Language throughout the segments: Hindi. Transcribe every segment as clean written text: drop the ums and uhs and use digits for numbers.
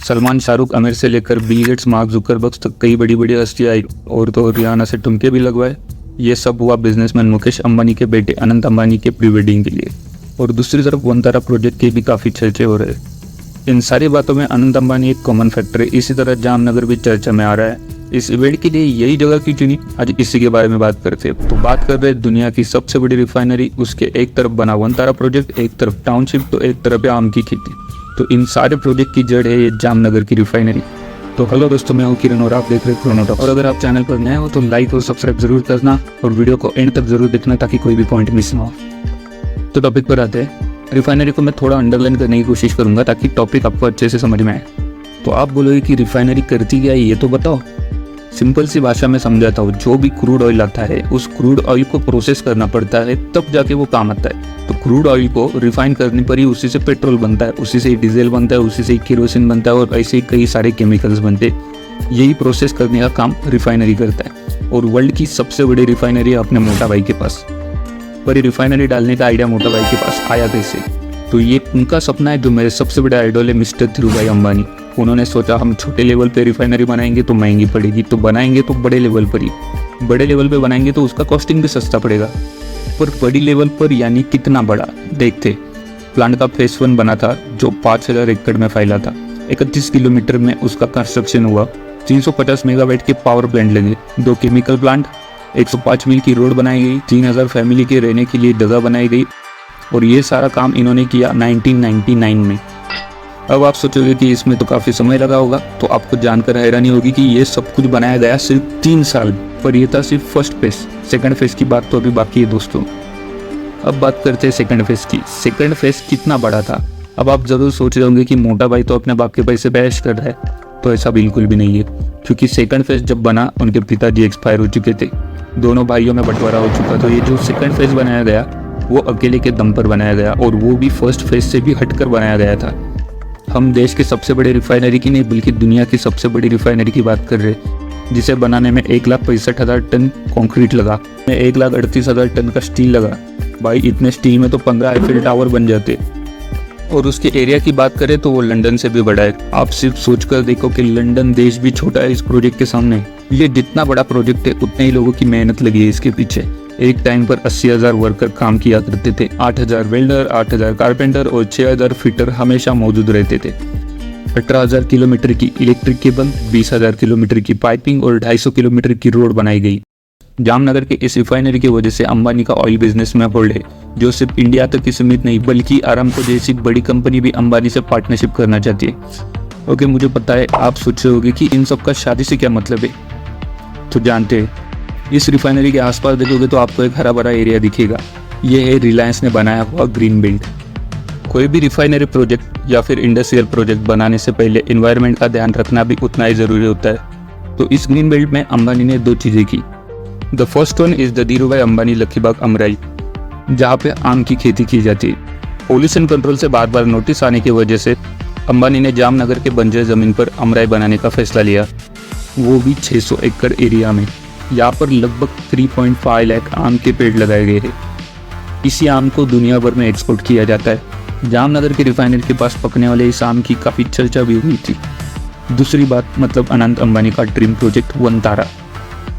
सलमान, शाहरुख, आमिर से लेकर बिल गेट्स, मार्क जुकरबर्ग तक कई बड़ी बड़ी हस्तियाँ आई और तो रियाना से ठुमके भी लगवाए। ये सब हुआ बिजनेसमैन मुकेश अंबानी के बेटे अनंत अंबानी के प्री वेडिंग के लिए। और दूसरी तरफ वनतारा प्रोजेक्ट के भी काफ़ी चर्चे हो रहे हैं। इन सारी बातों में अनंत अंबानी एक कॉमन फैक्टर है। इसी तरह जामनगर भी चर्चा में आ रहा है। इस इवेंट के लिए यही जगह क्यों चुनी, आज इसी के बारे में बात करते हैं। तो बात कर रहे हैं दुनिया की सबसे बड़ी रिफाइनरी, उसके एक तरफ बना वनतारा प्रोजेक्ट, एक तरफ टाउनशिप, तो एक तरफ है आम की खेती। तो इन सारे प्रोजेक्ट की जड़ है ये जामनगर की रिफाइनरी। तो हेलो दोस्तों, मैं हूँ किरण और आप देख रहे हैं क्रोनो टॉक। और अगर आप चैनल पर नए हो तो लाइक और सब्सक्राइब जरूर करना और वीडियो को एंड तक जरूर देखना ताकि कोई भी पॉइंट मिस ना हो। तो टॉपिक पर आते हैं। रिफाइनरी को मैं थोड़ा अंडरलाइन करने की कोशिश करूंगा ताकि टॉपिक आपको अच्छे से समझ में आए। तो आप बोलोगे कि रिफाइनरी करती क्या है, ये तो बताओ। सिंपल सी भाषा में समझाता हूँ। जो भी क्रूड ऑयल आता है उस क्रूड ऑयल को प्रोसेस करना पड़ता है, तब जाके वो काम आता है। तो क्रूड ऑयल को रिफाइन करने पर ही उसी से पेट्रोल बनता है, उसी से ही डीजल बनता है, उसी से ही केरोसिन बनता है और ऐसे ही कई सारे केमिकल्स बनते हैं। यही प्रोसेस करने का काम रिफाइनरी करता है। और वर्ल्ड की सबसे बड़ी रिफाइनरी है अपने मोटा भाई के पास। पर ये रिफाइनरी डालने का आइडिया मोटा भाई के पास आया कैसे? तो ये उनका सपना है जो मेरे सबसे बड़े आइडल है मिस्टर धीरूभाई अंबानी। उन्होंने सोचा हम छोटे लेवल पे रिफाइनरी बनाएंगे तो महंगी पड़ेगी, तो बनाएंगे तो बड़े लेवल पर ही। बड़े लेवल पे बनाएंगे तो उसका कॉस्टिंग भी सस्ता पड़ेगा। पर बड़ी लेवल पर यानी कितना बड़ा देखते। प्लांट का फेज 1 बना था जो 5000 एकड़ में फैला था। 31 किलोमीटर में उसका कंस्ट्रक्शन हुआ। 350 मेगावाट के पावर प्लांट लगे, 2 केमिकल प्लांट, 105 मील की रोड बनाई गई, 3000 फैमिली के रहने के लिए जगह बनाई गई। और ये सारा काम इन्होंने किया 1999 में। अब आप सोचोगे कि इसमें तो काफ़ी समय लगा होगा, तो आपको जानकर हैरानी होगी कि ये सब कुछ बनाया गया सिर्फ 3 साल। पर ये था सिर्फ फर्स्ट फेज। सेकंड फेज की बात तो अभी बाकी है दोस्तों। अब बात करते हैं सेकंड फेज की। सेकंड फेज कितना बड़ा था? अब आप जरूर सोच रहे होंगे कि मोटा भाई तो अपने बाप के पैसे पे ऐश कर रहा है। तो ऐसा बिल्कुल भी नहीं है, क्योंकि सेकंड फेज जब बना उनके पिताजी एक्सपायर हो चुके थे। दोनों भाइयों में बंटवारा हो चुका। तो ये जो सेकंड फेज बनाया गया वो अकेले के दम पर बनाया गया, और वो भी फर्स्ट फेज से भी हटकर बनाया गया था। हम देश के सबसे बड़े रिफाइनरी की नहीं बल्कि दुनिया की सबसे बड़ी रिफाइनरी की बात कर रहे हैं, जिसे बनाने में 1,65,000 टन कंक्रीट लगा, 1,38,000 टन का स्टील लगा। भाई इतने स्टील में तो 15 आईफिल टावर बन जाते। और उसके एरिया की बात करें तो वो लंदन से भी बड़ा है। आप सिर्फ सोचकर देखो कि लंदन देश भी छोटा है इस प्रोजेक्ट के सामने। ये जितना बड़ा प्रोजेक्ट है उतने ही लोगों की मेहनत लगी है इसके पीछे। एक टाइम पर 80,000 वर्कर काम किया करते थे। 8,000 वेल्डर, 8,000 कारपेंटर और 6,000 फिटर हमेशा मौजूद रहते थे। 18,000 किलोमीटर की इलेक्ट्रिक केबल, 20,000 किलोमीटर की पाइपिंग और 250 किलोमीटर की रोड बनाई गई। जामनगर के इस रिफाइनरी की वजह से अंबानी का ऑयल बिजनेस में होल्ड है, जो सिर्फ इंडिया तक ही सीमित नहीं बल्कि अरामको जैसी बड़ी कंपनी भी अंबानी से पार्टनरशिप करना चाहती है। ओके, मुझे पता है आप सोच रहे होंगे कि इन सब का शादी से क्या मतलब है। तो जानते हैं, इस रिफाइनरी के आसपास देखोगे तो आपको एक हरा भरा एरिया दिखेगा। ये है रिलायंस ने बनाया हुआ ग्रीन बेल्ट। कोई भी रिफाइनरी प्रोजेक्ट या फिर इंडस्ट्रियल प्रोजेक्ट बनाने से पहले एनवायरनमेंट का ध्यान रखना भी उतना ही ज़रूरी होता है। तो इस ग्रीन बेल्ट में अंबानी ने 2 चीज़ें की। The first one is the Dhirubhai Ambani Lakhibag Amrai, जहाँ पे आम की खेती की जाती है। पोल्यूशन कंट्रोल से बार बार नोटिस आने की वजह से अंबानी ने जामनगर के बंजर ज़मीन पर अमराई बनाने का फैसला लिया, वो भी 600 एकड़ एरिया में। यहाँ पर लगभग 3.5 लाख आम के पेड़ लगाए गए हैं। इसी आम को दुनिया भर में एक्सपोर्ट किया जाता है। जामनगर के रिफाइनरी के पास पकने वाले इस आम की काफ़ी चर्चा भी हुई थी। दूसरी बात मतलब अनंत अंबानी का ड्रीम प्रोजेक्ट वनतारा।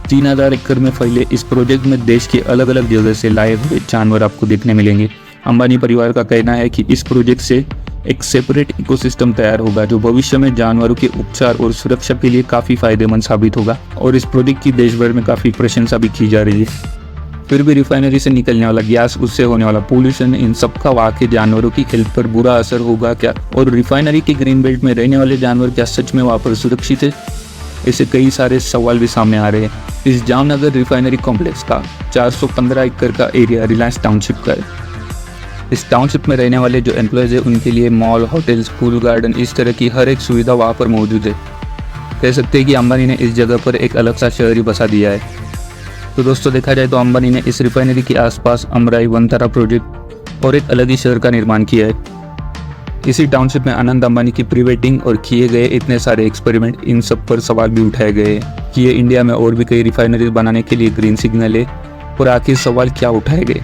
3,000 एकड़ में फैले इस प्रोजेक्ट में देश के अलग अलग जगह से लाए हुए जानवर आपको देखने मिलेंगे। अंबानी परिवार का कहना है कि इस प्रोजेक्ट से एक सेपरेट इकोसिस्टम तैयार होगा जो भविष्य में जानवरों के उपचार और सुरक्षा के लिए काफ़ी फायदेमंद साबित होगा। और इस प्रोजेक्ट की देश भर में काफ़ी प्रशंसा भी की जा रही है। फिर भी रिफाइनरी से निकलने वाला गैस, उससे होने वाला पोल्यूशन, इन सब का वाकई जानवरों की हेल्थ पर बुरा असर होगा क्या? और रिफाइनरी के ग्रीन बेल्ट में रहने वाले जानवर क्या सच में वहाँ पर सुरक्षित है? ऐसे कई सारे सवाल भी सामने आ रहे हैं। इस जामनगर रिफाइनरी कॉम्प्लेक्स का 415 एकड़ का एरिया रिलायंस टाउनशिप का है। इस टाउनशिप में रहने वाले जो एम्प्लॉयज़ है उनके लिए मॉल, होटल, स्कूल, गार्डन, इस तरह की हर एक सुविधा वहाँ पर मौजूद है। कह सकते हैं कि अंबानी ने इस जगह पर एक अलग सा शहर ही बसा दिया है। तो दोस्तों देखा जाए तो अंबानी ने इस रिफाइनरी के आसपास अमराई, वनतारा प्रोजेक्ट और एक अलग ही शहर का निर्माण किया है। इसी टाउनशिप में अनंत अंबानी की प्री वेडिंग और किए गए इतने सारे एक्सपेरिमेंट, इन सब पर सवाल भी उठाए गए हैं कि ये इंडिया में और भी कई रिफाइनरीज बनाने के लिए ग्रीन सिग्नल है। और आखिर सवाल क्या उठाए गए?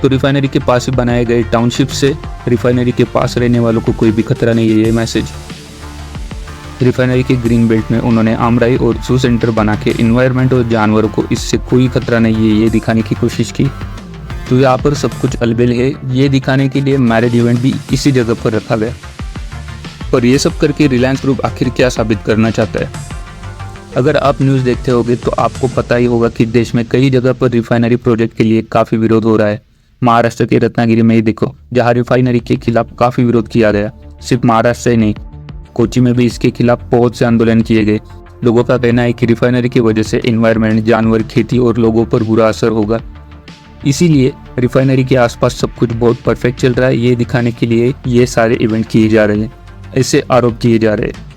तो रिफाइनरी के पास ही बनाए गए टाउनशिप से रिफाइनरी के पास रहने वालों को कोई भी खतरा नहीं है, ये मैसेज। रिफाइनरी के ग्रीन बेल्ट में उन्होंने आमराई और जू सेंटर बना के इन्वायरमेंट और जानवरों को इससे कोई खतरा नहीं है ये दिखाने की कोशिश की। तो यहाँ पर सब कुछ अलबेल है ये दिखाने के लिए मैरिज इवेंट भी इसी जगह पर रखा गया। पर ये सब करके रिलायंस ग्रुप आखिर क्या साबित करना चाहता है? अगर आप न्यूज़ देखते होगे तो आपको पता ही होगा कि देश में कई जगह पर रिफाइनरी प्रोजेक्ट के लिए काफ़ी विरोध हो रहा है। महाराष्ट्र के रत्नागिरी में ही देखो, जहाँ रिफाइनरी के खिलाफ काफ़ी विरोध किया गया। सिर्फ महाराष्ट्र ही नहीं, कोची में भी इसके खिलाफ बहुत से आंदोलन किए गए। लोगों का कहना है कि रिफाइनरी की वजह से एनवायरनमेंट, जानवर, खेती और लोगों पर बुरा असर होगा। इसीलिए रिफाइनरी के आसपास सब कुछ बहुत परफेक्ट चल रहा है ये दिखाने के लिए ये सारे इवेंट किए जा रहे हैं, ऐसे आरोप किए जा रहे हैं।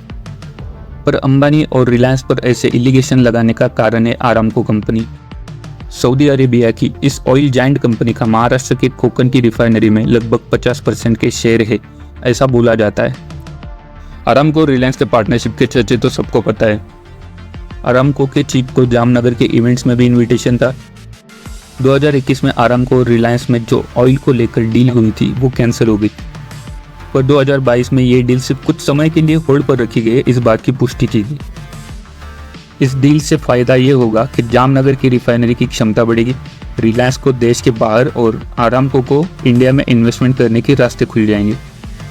पर अंबानी और रिलायंस पर ऐसे एलिगेशन लगाने का कारण है आरामको कंपनी। सऊदी अरेबिया की इस ऑयल जायंट कंपनी का महाराष्ट्र के कोकन की रिफाइनरी में लगभग 50% के शेयर है, ऐसा बोला जाता है। आरामको और रिलायंस के पार्टनरशिप के चर्चे तो सबको पता है। आरामको के चीफ को जामनगर के इवेंट्स में भी इनविटेशन था। 2021 में आरामको और रिलायंस में जो ऑयल को लेकर डील हुई थी वो कैंसिल हो गई, पर 2022 में ये डील सिर्फ कुछ समय के लिए होल्ड पर रखी गई, इस बात की पुष्टि की गई। इस डील से फायदा ये होगा कि जामनगर की रिफाइनरी की क्षमता बढ़ेगी, रिलायंस को देश के बाहर और आरामको को इंडिया में इन्वेस्टमेंट करने के रास्ते खुल जाएंगे।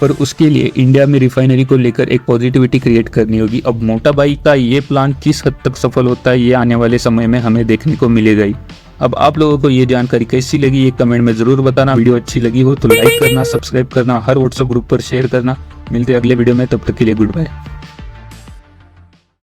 पर उसके लिए इंडिया में रिफाइनरी को लेकर एक पॉजिटिविटी क्रिएट करनी होगी। अब मोटा भाई का ये प्लान किस हद तक सफल होता है ये आने वाले समय में हमें देखने को मिलेगा ही। अब आप लोगों को ये जानकारी कैसी लगी ये कमेंट में जरूर बताना। वीडियो अच्छी लगी हो तो लाइक करना, सब्सक्राइब करना, हर व्हाट्सएप ग्रुप पर शेयर करना। मिलते हैं अगले वीडियो में, तब तक के लिए गुड बाय।